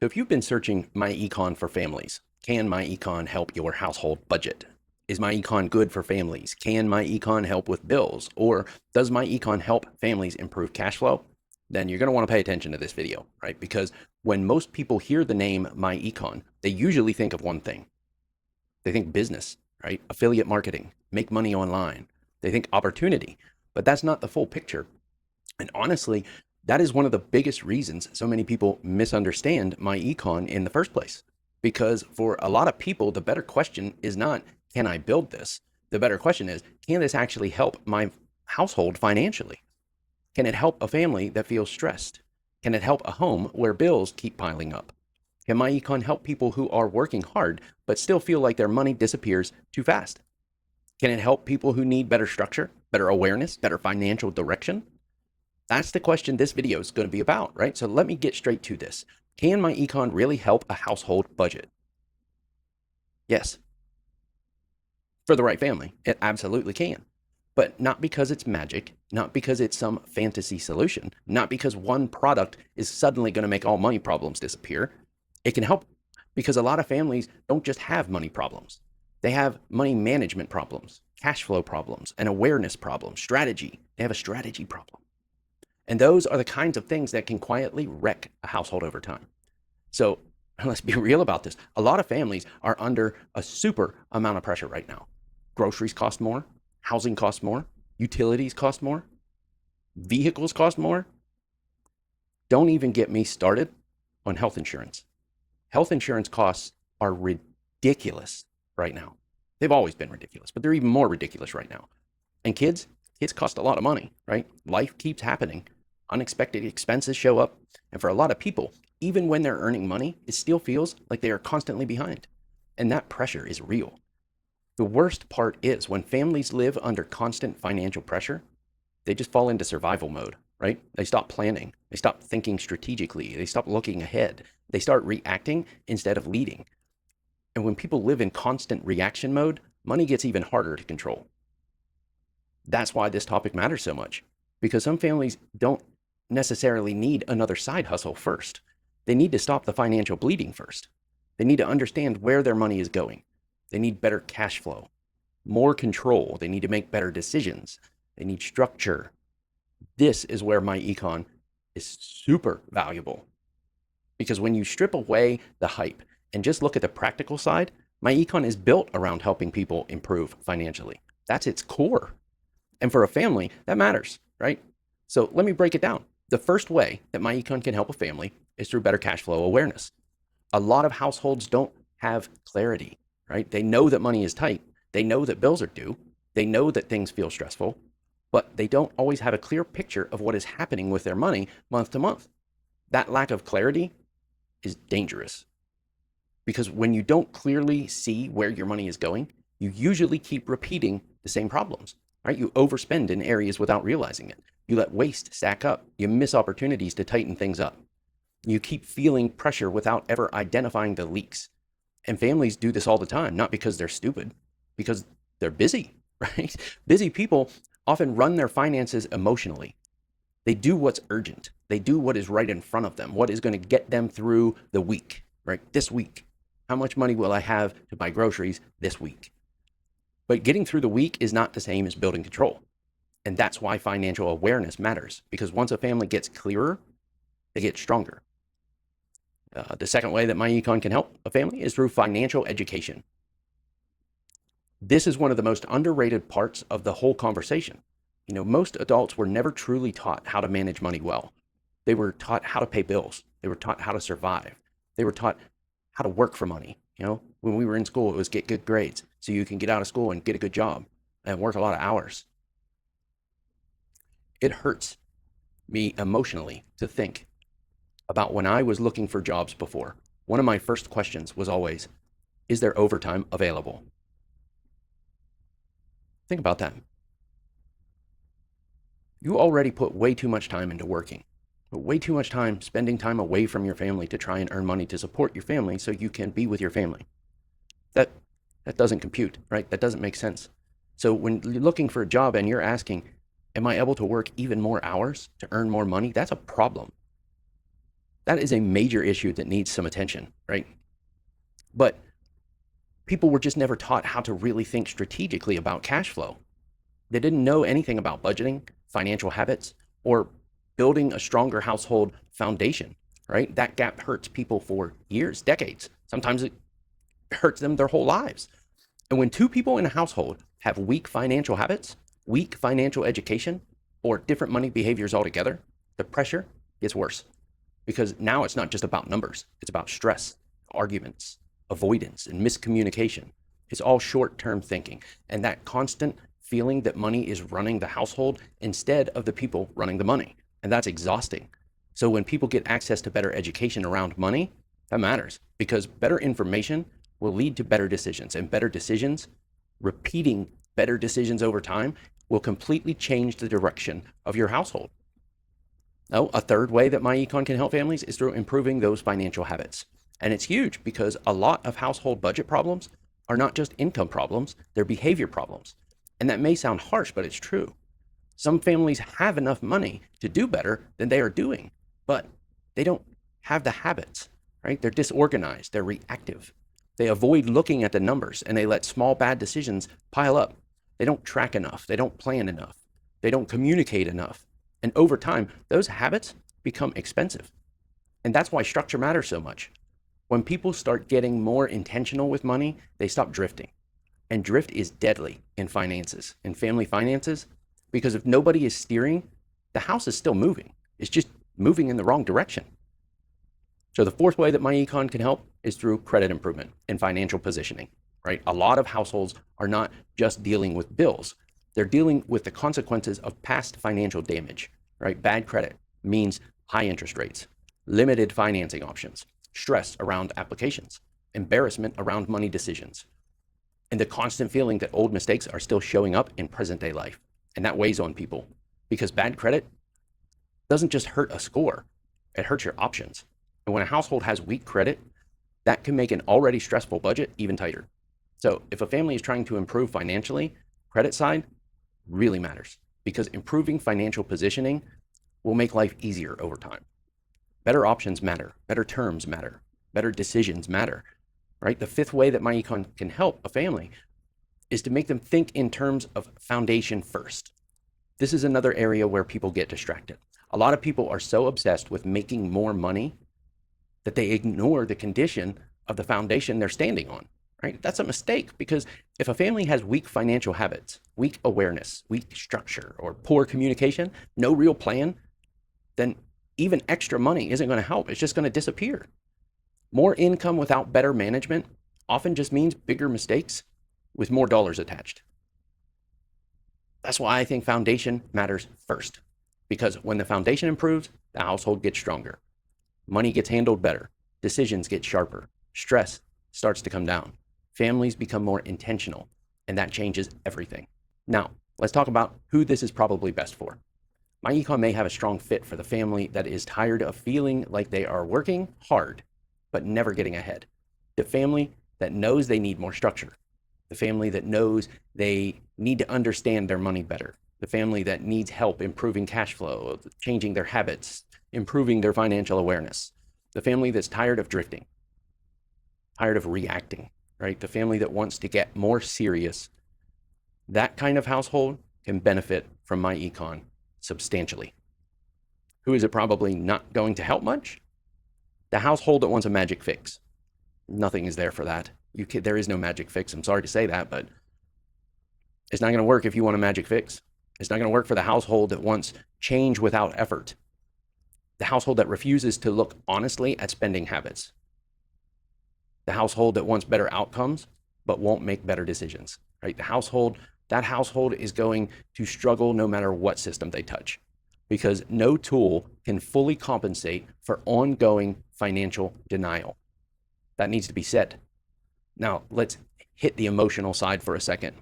So if you've been searching myEcon for families, can myEcon help your household budget? Is myEcon good for families? Can myEcon help with bills? Or does myEcon help families improve cash flow? Then you're going to want to pay attention to this video, right? Because when most people hear the name myEcon, they usually think of one thing. They think business, right? Affiliate marketing, make money online. They think opportunity, but that's not the full picture. And honestly, that is one of the biggest reasons so many people misunderstand myEcon in the first place. Because for a lot of people, the better question is not, can I build this? The better question is, can this actually help my household financially? Can it help a family that feels stressed? Can it help a home where bills keep piling up? Can myEcon help people who are working hard but still feel like their money disappears too fast? Can it help people who need better structure, better awareness, better financial direction? That's the question this video is going to be about, right? So let me get straight to this. Can myEcon really help a household budget? Yes. For the right family, it absolutely can. But not because it's magic, not because it's some fantasy solution, not because one product is suddenly going to make all money problems disappear. It can help because a lot of families don't just have money problems. They have money management problems, cash flow problems, an awareness problem, strategy. They have a strategy problem. And those are the kinds of things that can quietly wreck a household over time. So let's be real about this. A lot of families are under a super amount of pressure right now. Groceries cost more, housing costs more, utilities cost more, vehicles cost more. Don't even get me started on health insurance. Health insurance costs are ridiculous right now. They've always been ridiculous, but they're even more ridiculous right now. And kids cost a lot of money, right? Life keeps happening. Unexpected expenses show up. And for a lot of people, even when they're earning money, it still feels like they are constantly behind. And that pressure is real. The worst part is when families live under constant financial pressure, they just fall into survival mode, right? They stop planning. They stop thinking strategically. They stop looking ahead. They start reacting instead of leading. And when people live in constant reaction mode, money gets even harder to control. That's why this topic matters so much, because some families don't necessarily need another side hustle first. They need to stop the financial bleeding first. They need to understand where their money is going. They need better cash flow, more control. They need to make better decisions. They need structure. This is where myEcon is super valuable, because when you strip away the hype and just look at the practical side, myEcon is built around helping people improve financially. That's its core. And for a family, that matters, right? So let me break it down. The first way that myEcon can help a family is through better cash flow awareness. A lot of households don't have clarity, right? They know that money is tight. They know that bills are due. They know that things feel stressful, but they don't always have a clear picture of what is happening with their money month to month. That lack of clarity is dangerous, because when you don't clearly see where your money is going, you usually keep repeating the same problems, right? You overspend in areas without realizing it. You let waste stack up. You miss opportunities to tighten things up. You keep feeling pressure without ever identifying the leaks. And families do this all the time, not because they're stupid, because they're busy, right? Busy people often run their finances emotionally. They do what's urgent. They do what is right in front of them, what is going to get them through the week, right? This week. How much money will I have to buy groceries this week? But getting through the week is not the same as building control. And that's why financial awareness matters, because once a family gets clearer, they get stronger. The second way that myEcon can help a family is through financial education. This is one of the most underrated parts of the whole conversation. You know, most adults were never truly taught how to manage money well. They were taught how to pay bills. They were taught how to survive. They were taught how to work for money. You know, when we were in school, it was get good grades so you can get out of school and get a good job and work a lot of hours. It hurts me emotionally to think about when I was looking for jobs before. One of my first questions was always, is there overtime available? Think about that. You already put way too much time into working, but way too much time spending time away from your family to try and earn money to support your family so you can be with your family. That doesn't compute, right? That doesn't make sense. So when you're looking for a job and you're asking, am I able to work even more hours to earn more money? That's a problem. That is a major issue that needs some attention, right? But people were just never taught how to really think strategically about cash flow. They didn't know anything about budgeting, financial habits, or building a stronger household foundation, right? That gap hurts people for years, decades. Sometimes it hurts them their whole lives. And when two people in a household have weak financial habits, weak financial education, or different money behaviors altogether, the pressure gets worse. Because now it's not just about numbers, it's about stress, arguments, avoidance, and miscommunication. It's all short term thinking. And that constant feeling that money is running the household instead of the people running the money. And that's exhausting. So when people get access to better education around money, that matters because better information will lead to better decisions, and better decisions, repeating better decisions over time, will completely change the direction of your household. Now, a third way that myEcon can help families is through improving those financial habits. And it's huge because a lot of household budget problems are not just income problems, they're behavior problems. And that may sound harsh, but it's true. Some families have enough money to do better than they are doing, but they don't have the habits, right? They're disorganized, they're reactive. They avoid looking at the numbers and they let small bad decisions pile up. They don't track enough, they don't plan enough, they don't communicate enough. And over time, those habits become expensive. And that's why structure matters so much. When people start getting more intentional with money, they stop drifting. And drift is deadly in finances, in family finances, because if nobody is steering, the house is still moving. It's just moving in the wrong direction. So the fourth way that myEcon can help is through credit improvement and financial positioning, right? A lot of households are not just dealing with bills. They're dealing with the consequences of past financial damage, right? Bad credit means high interest rates, limited financing options, stress around applications, embarrassment around money decisions, and the constant feeling that old mistakes are still showing up in present day life. And that weighs on people because bad credit doesn't just hurt a score, it hurts your options. And when a household has weak credit, that can make an already stressful budget even tighter. So if a family is trying to improve financially, credit side really matters because improving financial positioning will make life easier over time. Better options matter, better terms matter, better decisions matter, right? The fifth way that myEcon can help a family is to make them think in terms of foundation first. This is another area where people get distracted. A lot of people are so obsessed with making more money that they ignore the condition of the foundation they're standing on, right? That's a mistake because if a family has weak financial habits, weak awareness, weak structure, or poor communication, no real plan, then even extra money isn't going to help. It's just going to disappear. More income without better management often just means bigger mistakes with more dollars attached. That's why I think foundation matters first, because when the foundation improves, the household gets stronger. Money gets handled better, decisions get sharper, stress starts to come down, families become more intentional, and that changes everything. Now, let's talk about who this is probably best for. myEcon may have a strong fit for the family that is tired of feeling like they are working hard, but never getting ahead. The family that knows they need more structure. The family that knows they need to understand their money better. The family that needs help improving cash flow, changing their habits, improving their financial awareness. The family that's tired of drifting, tired of reacting, right? The family that wants to get more serious. That kind of household can benefit from myEcon substantially. Who is it probably not going to help much? The household that wants a magic fix. Nothing is there for that. There is no magic fix. I'm sorry to say that, but it's not going to work if you want a magic fix. It's not going to work for the household that wants change without effort. The household that refuses to look honestly at spending habits. The household that wants better outcomes, but won't make better decisions, right? That household is going to struggle no matter what system they touch because no tool can fully compensate for ongoing financial denial. That needs to be said. Now, let's hit the emotional side for a second.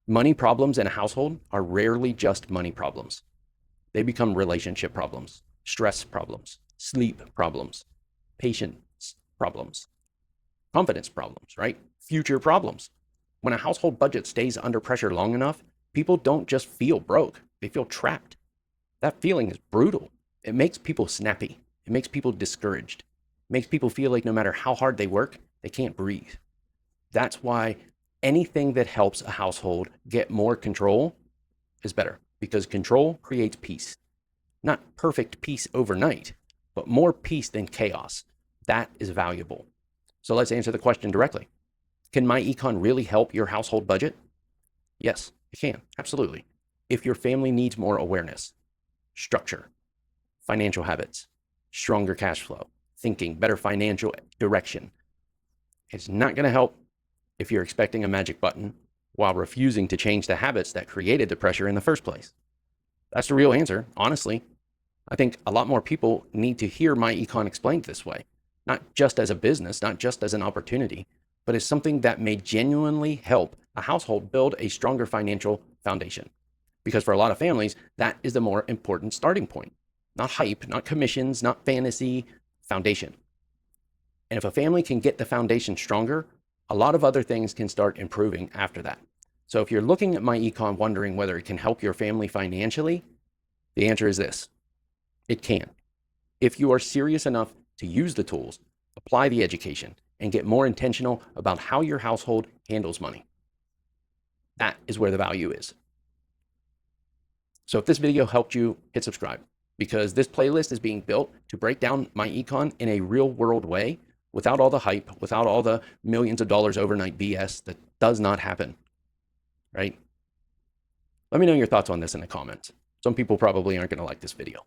Money problems in a household are rarely just money problems. They become relationship problems, stress problems, sleep problems, patience problems, confidence problems, right? Future problems. When a household budget stays under pressure long enough, people don't just feel broke, they feel trapped. That feeling is brutal. It makes people snappy. It makes people discouraged. It makes people feel like no matter how hard they work, they can't breathe. That's why anything that helps a household get more control is better, because control creates peace. Not perfect peace overnight, but more peace than chaos. That is valuable. So let's answer the question directly. Can myEcon really help your household budget? Yes, it can. Absolutely. If your family needs more awareness, structure, financial habits, stronger cash flow, thinking, better financial direction, it's not going to help if you're expecting a magic button while refusing to change the habits that created the pressure in the first place. That's the real answer, honestly. I think a lot more people need to hear myEcon explained this way, not just as a business, not just as an opportunity, but as something that may genuinely help a household build a stronger financial foundation. Because for a lot of families, that is the more important starting point. Not hype, not commissions, not fantasy, foundation. And if a family can get the foundation stronger, a lot of other things can start improving after that. So if you're looking at myEcon wondering whether it can help your family financially, the answer is this: it can. If you are serious enough to use the tools, apply the education, and get more intentional about how your household handles money. That is where the value is. So if this video helped you, hit subscribe, because this playlist is being built to break down myEcon in a real world way, without all the hype, without all the millions of dollars overnight BS that does not happen, right? Let me know your thoughts on this in the comments. Some people probably aren't going to like this video,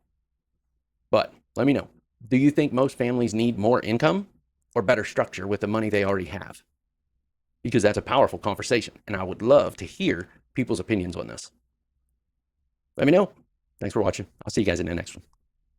but let me know. Do you think most families need more income or better structure with the money they already have? Because that's a powerful conversation, and I would love to hear people's opinions on this. Let me know. Thanks for watching. I'll see you guys in the next one.